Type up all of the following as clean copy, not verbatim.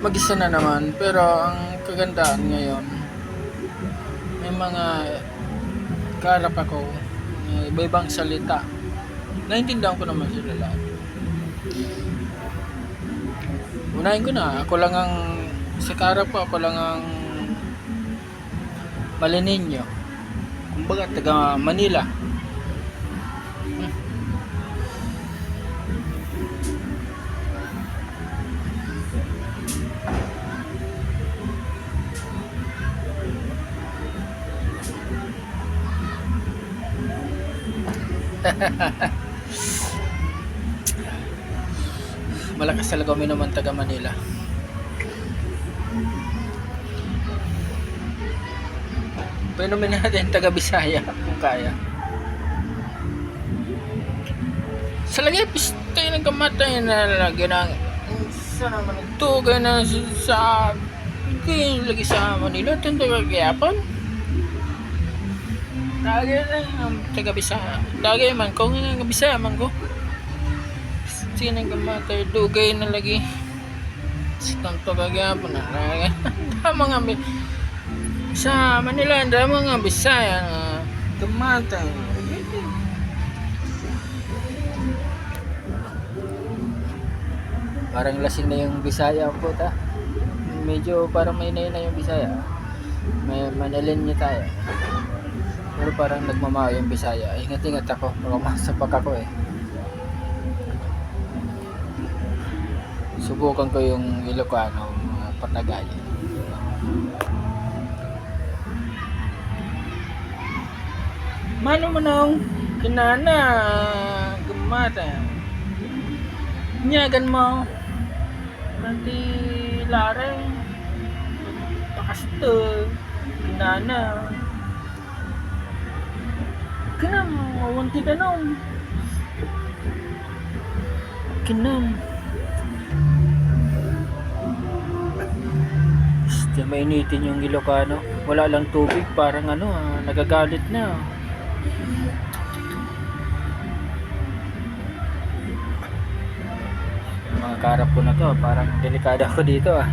mag-isa na naman, pero ang kagandaan ngayon, may mga kaharap ako, iba-ibang salita. Naintindihan ko naman sila lahat. Unahin ko na, ako lang ang sa kaharap ko, ako lang ang Malininyo. Kumbaga taga Manila. Malakas talaga uminom ang taga Manila. Painumin natin taga Bisaya kung kaya. Sa lagi tayo ng kamatay na lagi ng sa naman ito kaya na sa kaya lagi sa Manila ito taga Quiapan. Lagi na taga Bisaya. Lagi man ko nga Bisaya man ko. Sige ng kamatay dugay na lagi. Sikang taga Quiapan na lagi. Mga sa Manila, ang mga Bisaya na kamatay. Parang lasing na yung Bisaya po ta. Medyo parang may na yung Bisaya. May manalin niya tayo. Pero parang nagmamao yung Bisaya. Ingat-ingat ako. Makasapak ako eh. Subukan ko yung Ilocano, mga Patagay. Mano mo nang kinana gamata nyagan mo nanti lareng pakasto kinana kinam wanti tanong kinam basta mainitin yung Ilocano, wala lang tubig, parang nagagalit na. Mga karap ko na to, parang delikado ako dito ah.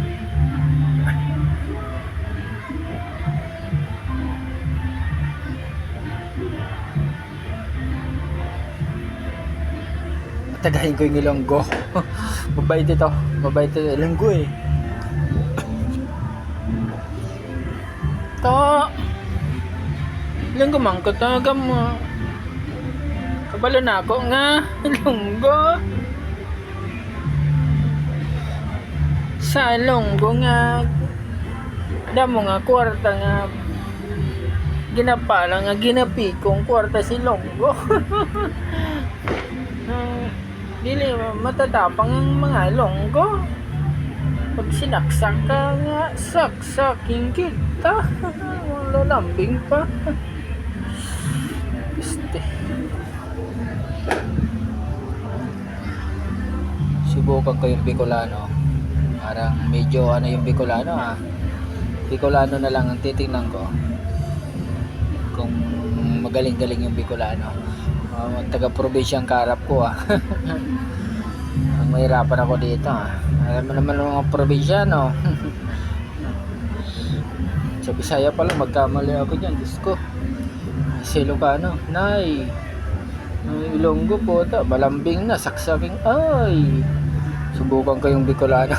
Matagahin ko yung Ilonggo. Mabait ito, mabait ito Ilonggo eh. To Ilonggo man ko tagam mo. Kabalo na ako nga Ilonggo. Sa Ilonggo nga damo nga kwarta nga ginapala nga ginapikong kwarta si Ilonggo. Dili matatapang ang mga Ilonggo. Pag sinaksak ka nga saksaking kita. Lalambing pa. Este subukan ko yung Bicolano. Parang medyo yung Bicolano ah. Bicolano na lang ang titingnan ko. Kung magaling-galing yung Bicolano. Taga-probinsya ang karap ko ah. Ang mahirapan ako dito ah. Alam mo naman mga probinsyano. Sa Bisaya pala magkamali ako dyan. Diyos ko. Sa Ilocano. Nay. Ilonggo po ta. Malambing na. Saksaking. Ay. Subukan ko yung Bicolano.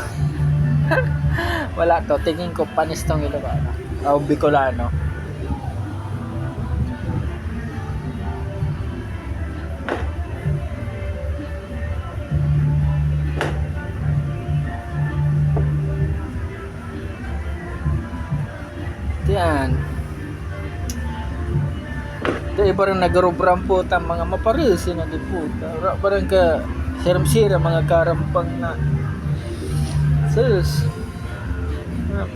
Wala to. Tingin ko panis tong Ilocano. O Bicolano. Yan. Dahil parang nagarubram po ta mga maparisi na di po. Parang ka siram-sira mga karampang na. Sus.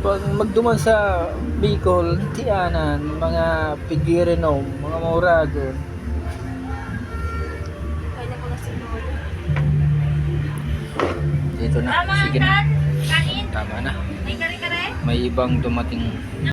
Pag magduman sa Bicol, tianan, mga Pigirino, mga Mauragon. Dito na. Sige na. Tama na. May ibang dumating.